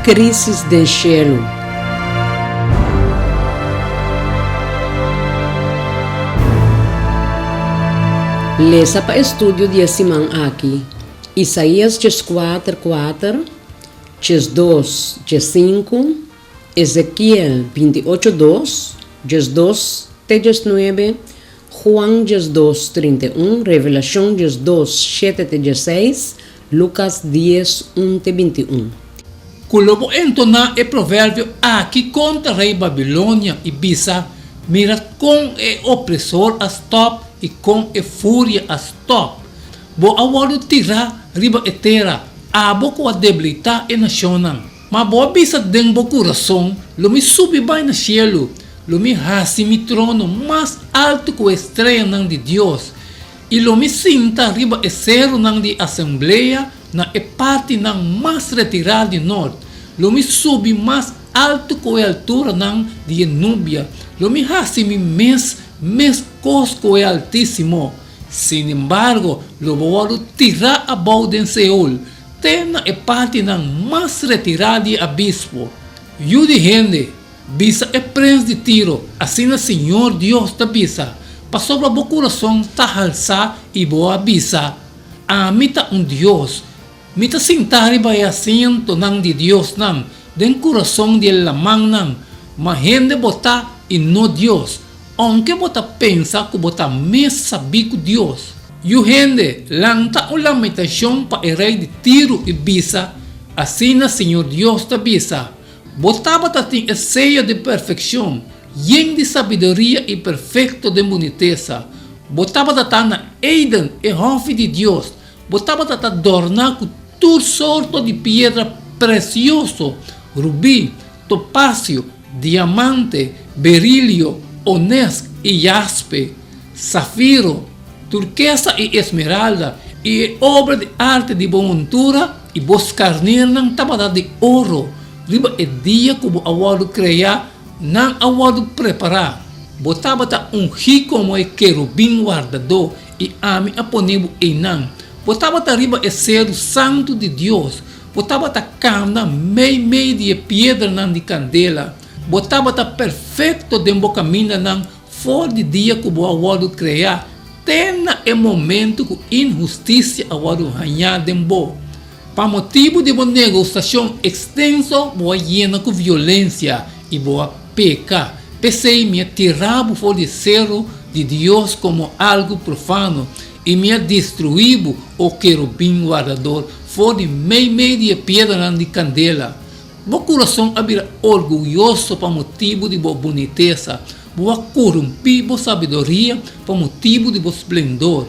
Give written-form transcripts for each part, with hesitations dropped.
Crisis del cielo. Lesa para estudio de semana aqui. Isaías 4:4, 2, 5, Ezequiel 28:2, 2, 9, Juan 2:31, Revelación 2:7-16, Lucas 10:1-21. Kulobo entona e provérbio aqui contra rei Babilônia e Bisa, mira com e opressor a stop e com e fúria a stop. Bo awalo tira riba etera, abo ko a debilita e nacional. Ma bo Bisa den bo coração, lumi subi vai na cielo, lumi hasi mi trono mais alto que a estrela nang de Deus. E lumi sinta riba e cero nang de assembleia na e parte nang mais retirada de norte. Lumi subi mais alto que a altura nang de Núbia. Lumi hasi mi mes cosco é altíssimo. Sin embargo, lo vou tirar a balde em Seul. Tena é parte nang mais retirada de abismo. Yudi gente, Bisa é prensa de tiro. Assim o Senhor Deus da Bisa. Passou para o coração tahalsa e boa Bisa. A mita Deus. Mita sintari ba asiento nang de Deus nam. Den coração de lamang nam. Ma gente bota e no Deus. Aunque bota pensa que bota mes sabi com Deus. E o gente lanta uma lamentação para o rei de Tiro e Bisa. Assim o Senhor Deus da Bisa. Botava tem a ceia de perfeição, yen de sabedoria e perfeito de boniteza. Botava na Eden e hofe de Deus. Botava adornar com todo sorto de pedra precioso, rubi, topázio, diamante, berílio, onés e jaspe, safiro, turquesa e esmeralda, e obra de arte de boa montura e boscarneira ng tabada de ouro. Riba e dia como awado criar, não awado preparar. Botava rico como querubim guardador e ami aponibo e não. Botava riba e ser o santo de Deus. Botava cama meio de pedra não de candela. Botava perfeito de caminho não fora de dia como awado criar. Tena é momento que injustiça awado ganhar dembo. Para motivo de uma negociação extensa, boa llena com violência e boa peca. Pensei me tirava fora de cero de Deus como algo profano e me destruíbo o querubim guardador fora de meio de pedra de candela. Meu coração abria orgulhoso para motivo de boa boniteza, boa corrompi boa sabedoria para motivo de boa esplendor.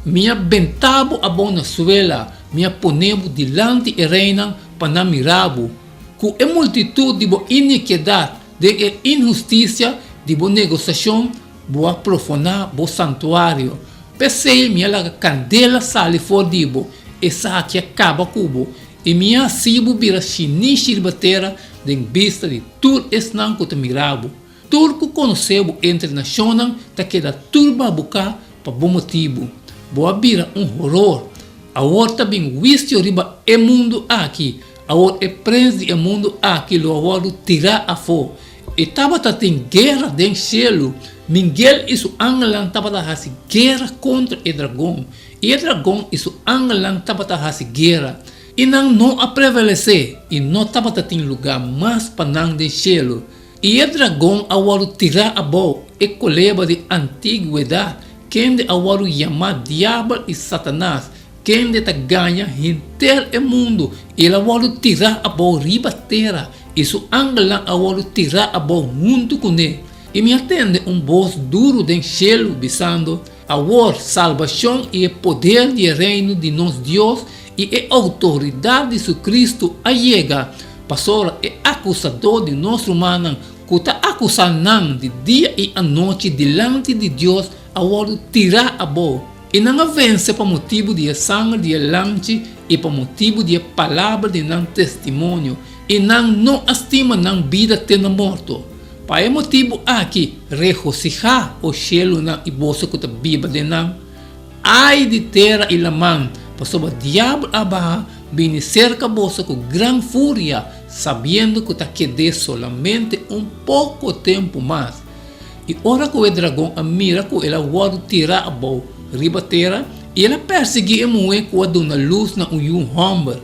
Minha bentabo a boa suela, minha ponebo dilante e reina para mirabo, com a multitude de boa iniquidade, de injustiça, de boa negociação, boa profanar, boa santuário. Pensei minha laga candela sale fora de bo, essa que acaba cubo, e minha sibo vira chinichi de batera, de vista de tudo esnan que te mirabo. Turco conhecebo entre nacional, ta queda turba buca para bom motivo. Boa vira horror. Agora também visto riba é mundo aqui. Agora é preso é mundo aqui. Lo agora tirar a fo. E tava tem guerra dentro do cielo. Miguel isso angelan tava hasi guerra contra o dragão. E o dragão isso angelan tava hasi guerra. E não a prevalecer. E não tava tem lugar mais para não do cielo. E o dragão agora tirar a boa. E coleba de antiguidade. Quem de agora chamar diabo e satanás. Quem de ganha inteiro o mundo, ele vai tirar a boa riba terra. Isso angela vai tirar a boa junto com ele. E me atende voz duro do cielo, bisando a salvação e o poder do reino de nosso Deus e a autoridade de Jesus Cristo a chega. Pastor é acusador de nosso humano, que está acusando de dia e a noite diante de Deus, a tirar a boa. E não vence para motivo de sangue de lanche e para motivo de palavra de não testemunho. E não estima não vida tendo morto. Para motivo aqui, regocijar o cielo na e bolsa que a Bíblia de não. Ai de terra e lamang, para sobre o diabo abaixo, vine cerca vosso com gran furia, sabendo que te quedé solamente um pouco tempo mais. E ora que o dragão a mira que ela guarda tirar a boa ribatera, e ela perseguia moe com a dona luz na homem.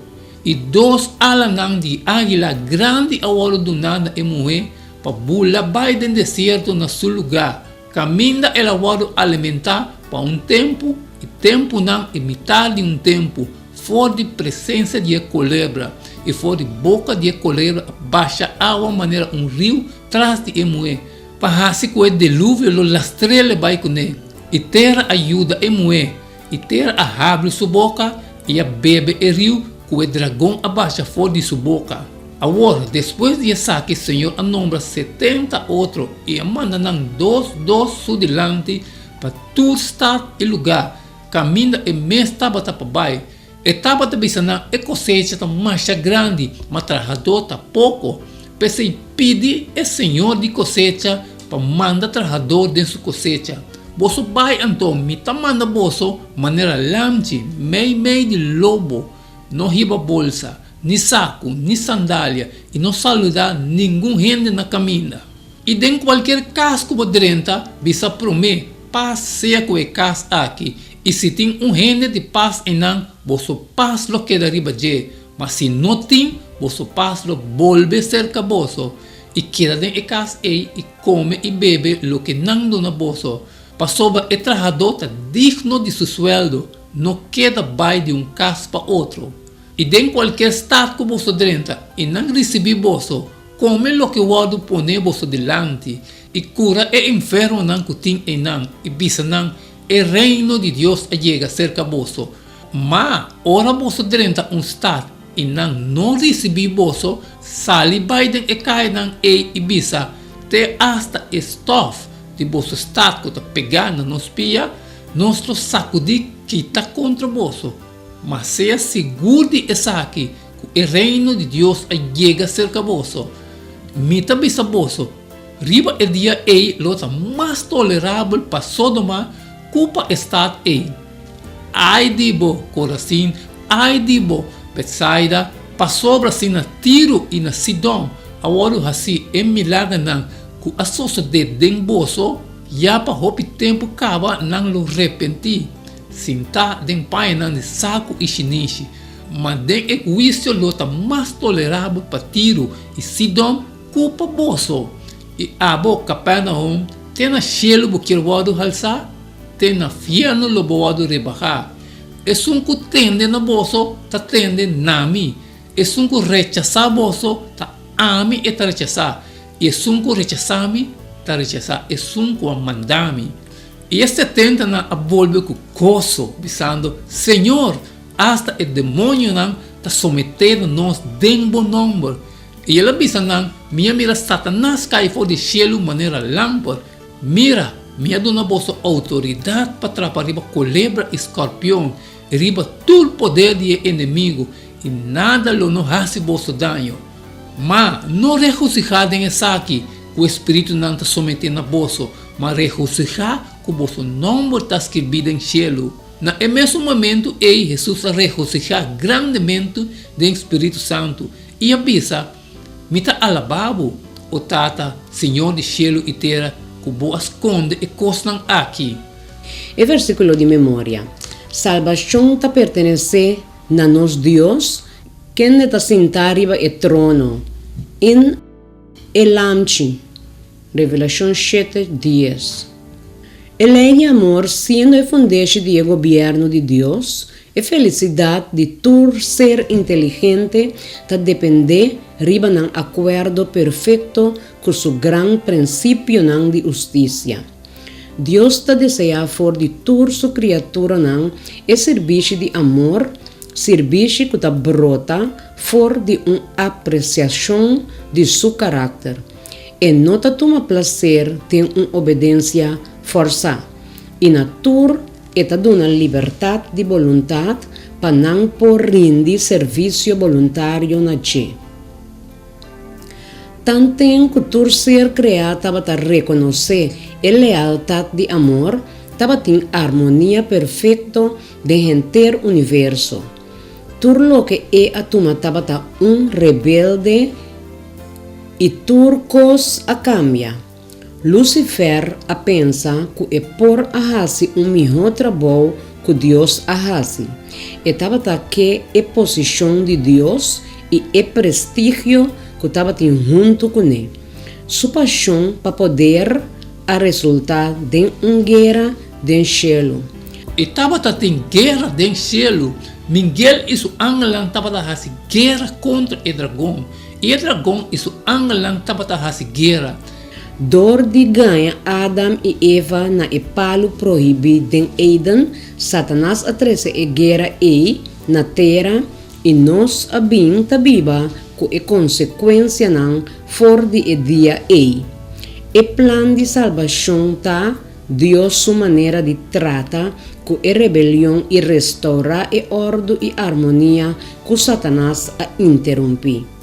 E dois alanang de águila grande a hora do nada e moe, para bula vai do deserto na seu lugar. Caminha ela guarda alimentar para tempo, e tempo não é metade de tempo, fora de presença de culebra, e fora de boca de culebra, baixa água maneira rio traz de moe. Para assim que o dilúvio lo lastrele vai com ele. E terra ajuda e moe, e terra abre sua boca, e a bebe e rio, que o dragão abaixa fora de sua boca. Agora, depois de saque, o Senhor anombra 70 outros, e manda dois sudelante, para todo estado e lugar, caminha e mês estava para baixo, e estava também e cosecha está mais grande, mas trabalhador está pouco, pensei pedir o Senhor de cosecha, para mandar trabalhador dentro sua cosecha. Boso vai então, me tá manda boso, maneira lamte, meio de lobo, não riba bolsa, ni saco, ni sandália, e não saludar nenhum gente na caminha. E em qualquer casco podrenta, bisa promete, paz seja com o cas aqui, e se tem gente de paz em não, boso paz lo queda riba de, mas se não tem, boso paz lo volve cerca boso, e queda dentro de casa e come e bebe lo que não dona boso. Passou o trabalhador está digno de seu sueldo, não queda vai de caso para outro. E em qualquer estado que você drenta e não receber bolso, come lo que o outro põe bolso delante, e cura e enfermo não que tem e não, e bisa não, e reino de Deus chega cerca bolso. Mas, ora você drenta estado e não receber bolso, sali Biden e cai não e bisa, te hasta estof, de bolso estado que está pegando nos pia, nosso sacudir que está contra o bolso. Mas seja seguro de aqui, que o reino de Deus chega cerca bolso. Mita bisa bolso, riba o dia lota mais tolerável para Sodoma, culpa estado Ai de bo Corazim, ai de bo Betsaida, para sobra assim na Tiro e na Sidom, agora assim é milagre não. Que a sociedade den bolso, já para o tempo acaba não lo repenti. Sinta den pai não de saco e chiniche, mas den egoísmo lota mais tolerável para Tiro e Sidom, culpa bolso. E a boca Capernaum, tem na chelo porque o wado halsa, tem na fiano lo wado rebajar. E sunco tende na bolso, ta tende nami. E sunco rechazar bolso, ta ami e ta rechazar. E sunco rechazami, ta rechazar, e sunco a mandami. E este tenta na a volver com gozo, dizendo, Senhor, hasta o demônio não está sometendo nós den bom nome. E ela disse, minha mira Satanás cai fora de cielo maneira lâmpada. Mira, minha dona vossa autoridade para atrapalhar culebra e escorpião, e riba todo o poder de inimigo, e nada lo não hace vosso dano. Mas não regocijar em essa aqui, que o Espírito não está sometendo a vosso, mas regocijar que o vosso nome está escrito em cielo. No mesmo momento, Jesus regocijar grandemente do Espírito Santo e avisa, mita alababo, o Tata, Senhor de cielo e terra, que boas esconde e costam aqui. E versículo de memória. Salvação te pertenece a nós Deus, quem está sentado arriba e trono, em Elamchi. Revelação 7:10. Ele é amor, sendo o fundeste do governo de Deus, e felicidade de tu ser inteligente, te depende riba ng acordo perfeito com seu gran princípio de justiça. Deus te deseja for de tu sua criatura e serviço de amor, serviço que te brota for de uma apreciação de seu caráter. E não te toma prazer tem uma obediência força. E na tur e te dona liberdade de vontade para não por rendir serviço voluntário na che. Tanto que tu ser criado para reconhecer a lealdade de amor, estava em harmonia perfeita de gente universo. Turlo que a tuma tabata rebelde e turcos a cambia. Lucifer a pensa que por ahasi melhor trabalho que Deus ahasi. E tabata que posição de Deus e prestígio que tabata junto com ele. Sua paixão para poder a resultar de guerra de cielo. E tabata tem guerra de cielo. Miguel isso angelang tabata hasi guerra contra o dragão. E o dragão isso angelang tabata hasi guerra. Dor de ganha Adam e Eva na palo proibido em Eden, Satanás atrese a guerra na terra e nós abim tabiba com a consequência não for de dia E plan de salvação tá Deus sua maneira de tratar com a rebelião e restaurar a ordem e harmonia que Satanás a interrompe.